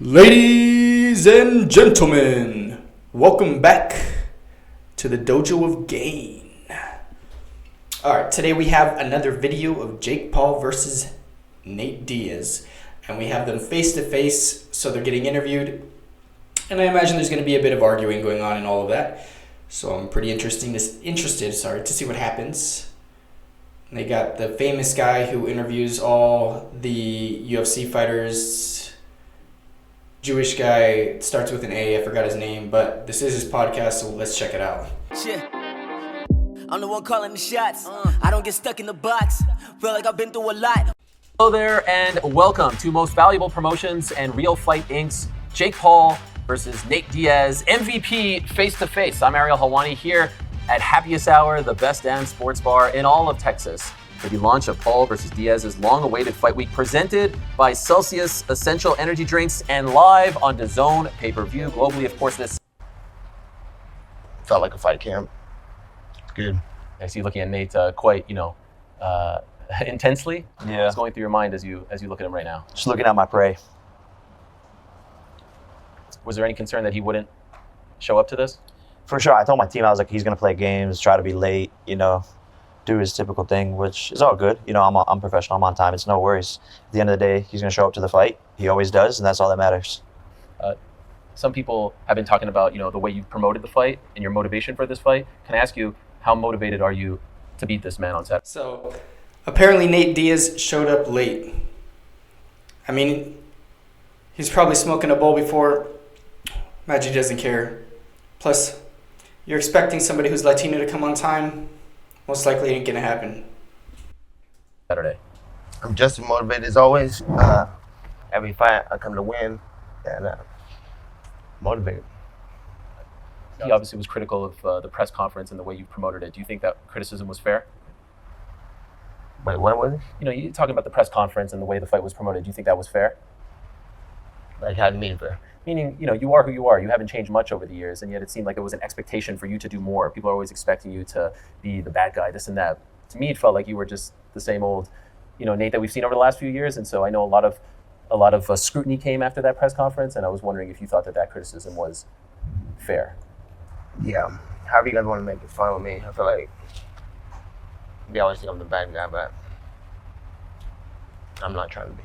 Ladies and gentlemen, welcome back to the Dojo of Gain. Alright, today we have another video of Jake Paul versus Nate Diaz. And we have them face to face, so they're getting interviewed. And I imagine there's going to be a bit of arguing going on and all of that. So I'm pretty interested to see what happens. And they got the famous guy who interviews all the UFC fighters. Jewish guy, starts with an A, I forgot his name, but this is his podcast, so let's check it out. Shit. I'm the one calling the shots. I don't get stuck in the box. Feel like I've been through a lot. Hello there, and welcome to Most Valuable Promotions and Real Fight Inc.'s Jake Paul versus Nate Diaz, MVP face-to-face. I'm Ariel Helwani here at Happiest Hour, the best damn sports bar in all of Texas, for the launch of Paul versus Diaz's long-awaited fight week, presented by Celsius Essential Energy Drinks and live on DAZN pay-per-view. Globally, of course, this felt like a fight camp. Good. I see you looking at Nate quite, intensely. Yeah. What's going through your mind as you look at him right now? Just looking at my prey. Was there any concern that he wouldn't show up to this? For sure. I told my team, I was like, he's going to play games, try to be late, do his typical thing, which is all good. I'm professional. I'm on time. It's no worries. At the end of the day, he's going to show up to the fight. He always does, and that's all that matters. Some people have been talking about, the way you promoted the fight and your motivation for this fight. Can I ask you, how motivated are you to beat this man on Saturday? So, apparently Nate Diaz showed up late. I mean, he's probably smoking a bowl before. Imagine he doesn't care. Plus, you're expecting somebody who's Latino to come on time. Most likely it ain't gonna happen. Saturday. I'm just as motivated as always. Every fight I come to win, and motivated. He obviously was critical of the press conference and the way you promoted it. Do you think that criticism was fair? Wait, what was it? You're talking about the press conference and the way the fight was promoted. Do you think that was fair? Like, how do you mean fair? Meaning, you are who you are. You haven't changed much over the years, and yet it seemed like it was an expectation for you to do more. People are always expecting you to be the bad guy, this and that. To me, it felt like you were just the same old, Nate that we've seen over the last few years. And so I know a lot of scrutiny came after that press conference, and I was wondering if you thought that criticism was fair. Yeah. However you guys want to make it fun with me. I feel like they always think I'm the bad guy, but I'm not trying to be.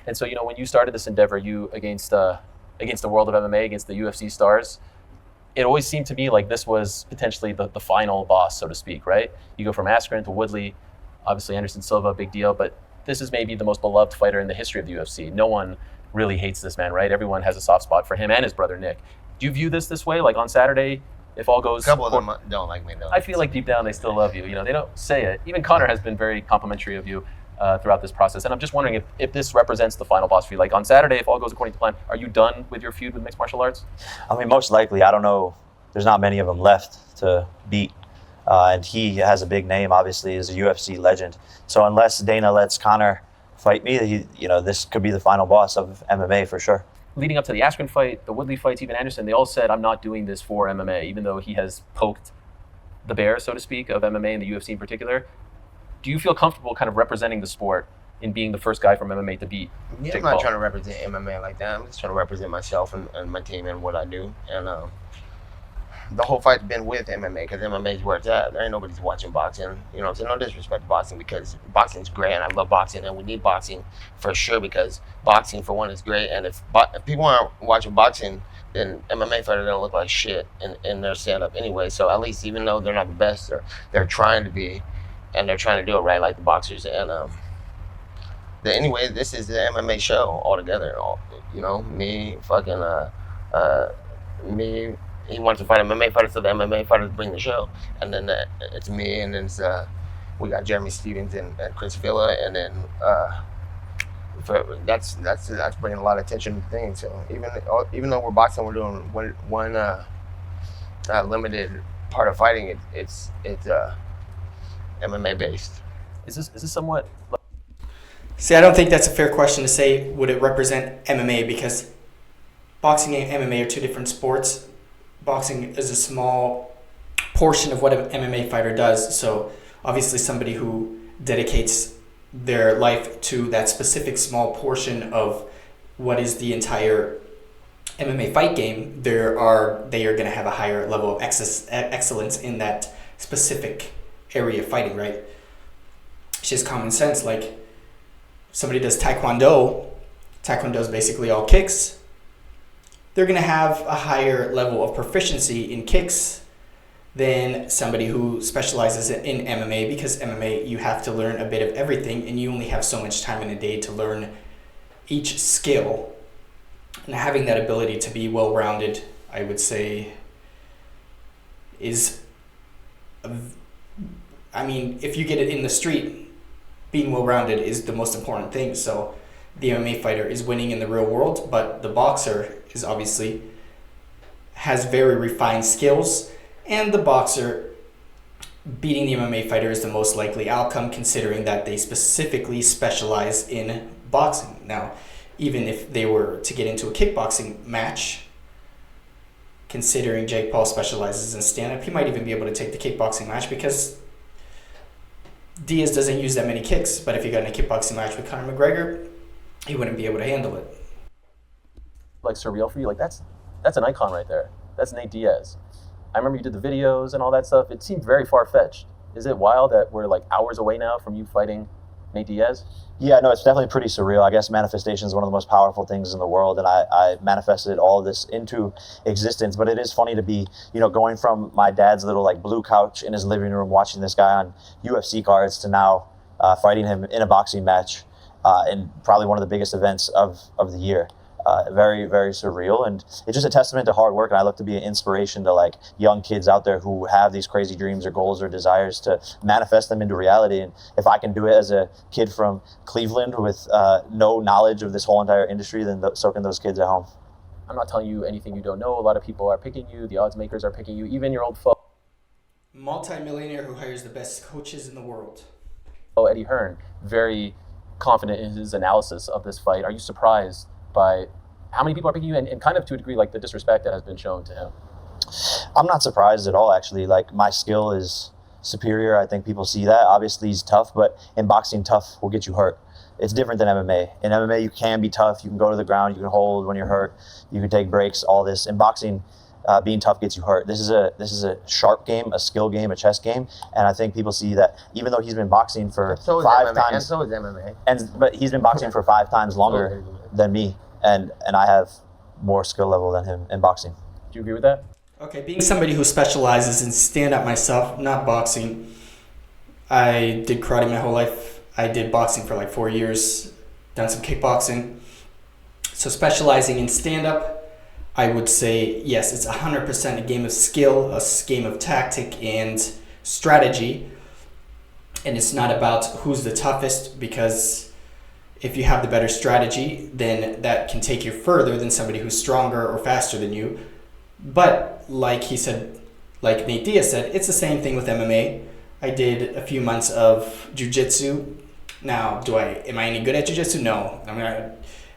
And so, when you started this endeavor, you against the world of MMA, against the UFC stars, it always seemed to me like this was potentially the final boss, so to speak, right? You go from Askren to Woodley, obviously Anderson Silva, big deal, but this is maybe the most beloved fighter in the history of the UFC. No one really hates this man, right? Everyone has a soft spot for him and his brother Nick. Do you view this way? Like on Saturday, if all goes... A couple of them don't like me, though. I feel like deep down they still love you. They don't say it. Even Connor has been very complimentary of you throughout this process. And I'm just wondering if this represents the final boss for you. Like on Saturday, if all goes according to plan, are you done with your feud with mixed martial arts? I mean, most likely. I don't know. There's not many of them left to beat. And he has a big name, obviously, as a UFC legend. So unless Dana lets Connor fight me, this could be the final boss of MMA for sure. Leading up to the Askren fight, the Woodley fights, even Anderson, they all said, I'm not doing this for MMA, even though he has poked the bear, so to speak, of MMA and the UFC in particular. Do you feel comfortable kind of representing the sport in being the first guy from MMA to beat Jake I'm not Paul? trying to represent MMA like that. I'm just trying to represent myself and my team and what I do. And the whole fight's been with MMA, because MMA is where it's at. There ain't nobody's watching boxing. So no disrespect to boxing, because boxing's great, and I love boxing, and we need boxing for sure, because boxing, for one, is great. And if people aren't watching boxing, then MMA fighters don't look like shit in their stand-up anyway. So at least, even though they're not the best, they're trying to be, and they're trying to do it right, like the boxers. And anyway, this is the MMA show altogether. Me, me. He wants to fight MMA fighters, so the MMA fighters bring the show. And then it's me, and then we got Jeremy Stevens and Chris Villa, and then that's bringing a lot of attention to things. So even though we're boxing, we're doing one limited part of fighting. It's MMA based. Is this somewhat... See, I don't think that's a fair question to say, would it represent MMA, because boxing and MMA are two different sports. Boxing is a small portion of what an MMA fighter does. So obviously somebody who dedicates their life to that specific small portion of what is the entire MMA fight game, they are going to have a higher level of excellence in that specific area of fighting, right? It's just common sense. Like, somebody does Taekwondo is basically all kicks. They're going to have a higher level of proficiency in kicks than somebody who specializes in MMA, because MMA, you have to learn a bit of everything, and you only have so much time in a day to learn each skill. And having that ability to be well-rounded, I would say, is, I mean, if you get it in the street, being well-rounded is the most important thing. So the MMA fighter is winning in the real world, but the boxer is obviously has very refined skills, and the boxer beating the MMA fighter is the most likely outcome, considering that they specifically specialize in boxing. Now, even if they were to get into a kickboxing match, considering Jake Paul specializes in stand-up, he might even be able to take the kickboxing match, because Diaz doesn't use that many kicks. But if he got in a kickboxing match with Conor McGregor, he wouldn't be able to handle it. Like, surreal for you? Like, that's an icon right there. That's Nate Diaz. I remember you did the videos and all that stuff. It seemed very far-fetched. Is it wild that we're like hours away now from you fighting Nate Diaz? Yeah, no, it's definitely pretty surreal. I guess manifestation is one of the most powerful things in the world, and I manifested all of this into existence. But it is funny to be, going from my dad's little like blue couch in his living room watching this guy on UFC cards to now fighting him in a boxing match in probably one of the biggest events of the year. Very, very surreal, and it's just a testament to hard work. And I look to be an inspiration to like young kids out there who have these crazy dreams or goals or desires to manifest them into reality. And if I can do it as a kid from Cleveland with no knowledge of this whole entire industry, then so can those kids at home. I'm not telling you anything you don't know. A lot of people are picking you. The odds makers are picking you. Even your old foe, Multi-millionaire who hires the best coaches in the world. Eddie Hearn, very confident in his analysis of this fight. Are you surprised by how many people are picking you, and kind of to a degree like the disrespect that has been shown to him? I'm not surprised at all, actually. Like, my skill is superior. I think people see that. Obviously he's tough, but in boxing, tough will get you hurt. It's different than MMA. In MMA, you can be tough. You can go to the ground. You can hold when you're hurt. You can take breaks, all this. In boxing, being tough gets you hurt. This is a sharp game, a skill game, a chess game, and I think people see that even though he's been boxing for five times, and so is MMA, but he's been boxing for 5 times longer than me, and I have more skill level than him in boxing. Do you agree with that? Okay, being somebody who specializes in stand-up myself, not boxing, I did karate my whole life. I did boxing for like 4 years, done some kickboxing. So specializing in stand-up, I would say, yes, it's 100% a game of skill, a game of tactic and strategy. And it's not about who's the toughest, because if you have the better strategy, then that can take you further than somebody who's stronger or faster than you. But like he said, like Nate Diaz said, it's the same thing with MMA. I did a few months of jiu-jitsu. Now, am I any good at jiu-jitsu? No.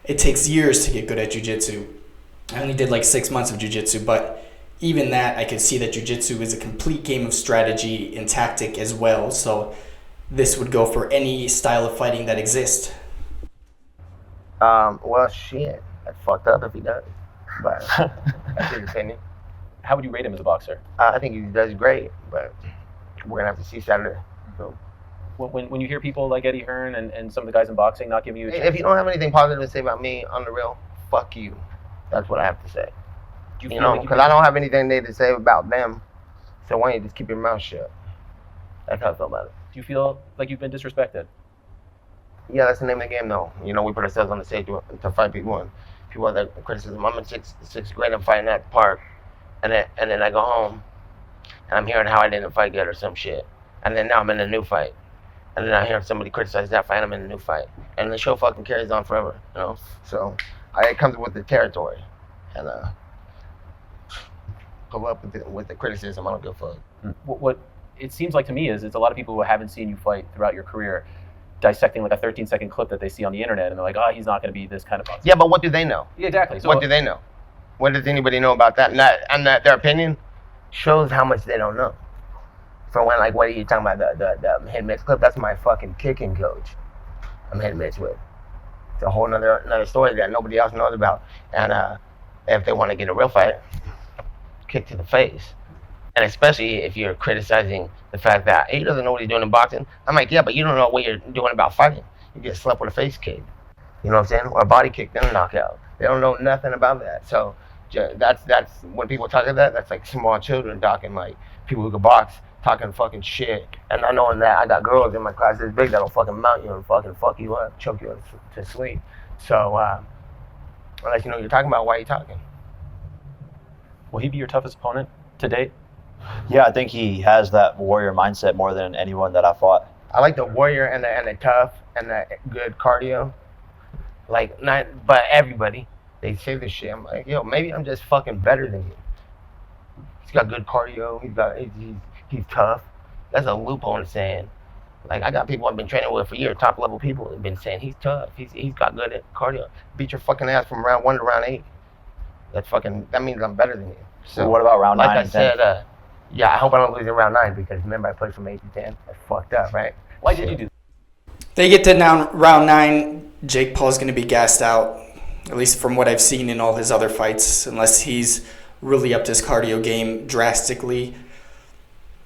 It takes years to get good at jiu-jitsu. I only did like 6 months of jiu-jitsu, but even that, I could see that jiu-jitsu is a complete game of strategy and tactic as well. So this would go for any style of fighting that exists. Well, shit, that's fucked up if he does, but that's his opinion. How would you rate him as a boxer? I think he does great, but we're gonna have to see Saturday. So, when you hear people like Eddie Hearn and some of the guys in boxing not giving you a chance, if you don't have anything positive to say about me on the real, fuck you. That's what I have to say. do You know, because I don't have anything negative to say about them. So why don't you just keep your mouth shut? That's how I feel about it. Do you feel like you've been disrespected? Yeah, that's the name of the game, though. You know, we put ourselves on the stage to fight people, and people have that criticism. I'm in sixth grade, I'm fighting at the park, and then I go home, and I'm hearing how I didn't fight good or some shit. And then now I'm in a new fight. And then I hear somebody criticize that fight, I'm in a new fight. And the show fucking carries on forever, you know? So it comes with the territory. And go up with the criticism, I don't give a fuck. What it seems like to me is it's a lot of people who haven't seen you fight throughout your career dissecting like a 13-second clip that they see on the internet, and they're like, oh, he's not going to be this kind of boxer. Yeah, but what do they know? Yeah, exactly. So, what do they know? What does anybody know about that? And that their opinion shows how much they don't know. For when, like, what are you talking about, the head mitts clip? That's my fucking kicking coach I'm head mitts with. It's a whole another story that nobody else knows about. And if they want to get a real fight, kick to the face. And especially if you're criticizing the fact that he doesn't know what he's doing in boxing. I'm like, yeah, but you don't know what you're doing about fighting. You get slapped with a face kick. You know what I'm saying? Or a body kick, then a knockout. They don't know nothing about that. So that's when people talk about that, that's like small children talking, like people who can box talking fucking shit. And not knowing that I got girls in my class this big that'll fucking mount you and fucking fuck you up, choke you to sleep. So unless you know what you're talking about, why are you talking? Will he be your toughest opponent to date? Yeah, I think he has that warrior mindset more than anyone that I fought. I like the warrior and the tough and the good cardio. Like, not, but everybody, they say this shit. I'm like, yo, maybe I'm just fucking better than you. He's got good cardio. He's tough. That's a loophole in saying. Like, I got people I've been training with for years, top level people, have been saying he's tough. He's got good at cardio. Beat your fucking ass from round 1 to round 8. That means I'm better than you. So what about round 9 like I and 10? said, yeah, I hope I don't lose in round 9 because remember I played from 8 to 10. That's fucked up, right? Why did you do that? They get to now round 9. Jake Paul's going to be gassed out, at least from what I've seen in all his other fights, unless he's really upped his cardio game drastically.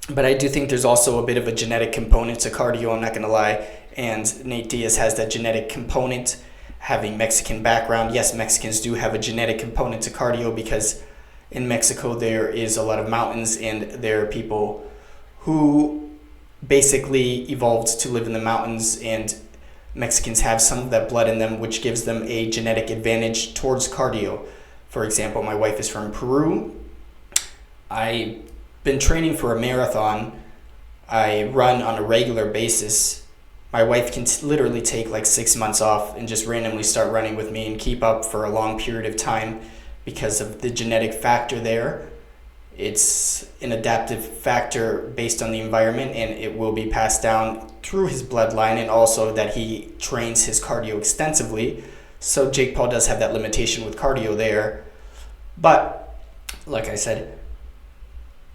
But I do think there's also a bit of a genetic component to cardio, I'm not going to lie. And Nate Diaz has that genetic component, having Mexican background. Yes, Mexicans do have a genetic component to cardio because in Mexico there is a lot of mountains and there are people who basically evolved to live in the mountains, and Mexicans have some of that blood in them, which gives them a genetic advantage towards cardio. For example, my wife is from Peru. I've been training for a marathon. I run on a regular basis. My wife can literally take like 6 months off and just randomly start running with me and keep up for a long period of time because of the genetic factor there. It's an adaptive factor based on the environment, and it will be passed down through his bloodline, and also that he trains his cardio extensively. So Jake Paul does have that limitation with cardio there. But like I said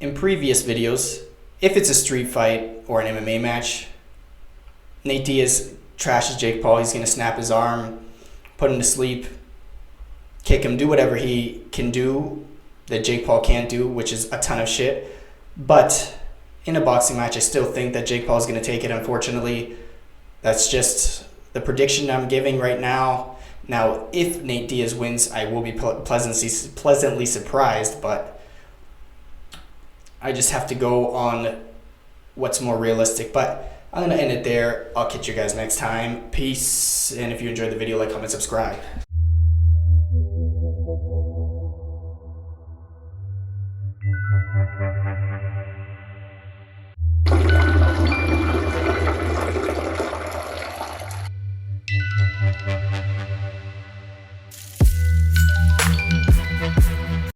in previous videos, if it's a street fight or an MMA match, Nate Diaz trashes Jake Paul. He's going to snap his arm, put him to sleep, kick him, do whatever he can do that Jake Paul can't do, which is a ton of shit. But in a boxing match, I still think that Jake Paul is going to take it, unfortunately. That's just the prediction I'm giving right now. Now, if Nate Diaz wins, I will be pleasantly surprised, but I just have to go on what's more realistic. But I'm going to end it there. I'll catch you guys next time. Peace. And if you enjoyed the video, like, comment, subscribe. Thank you.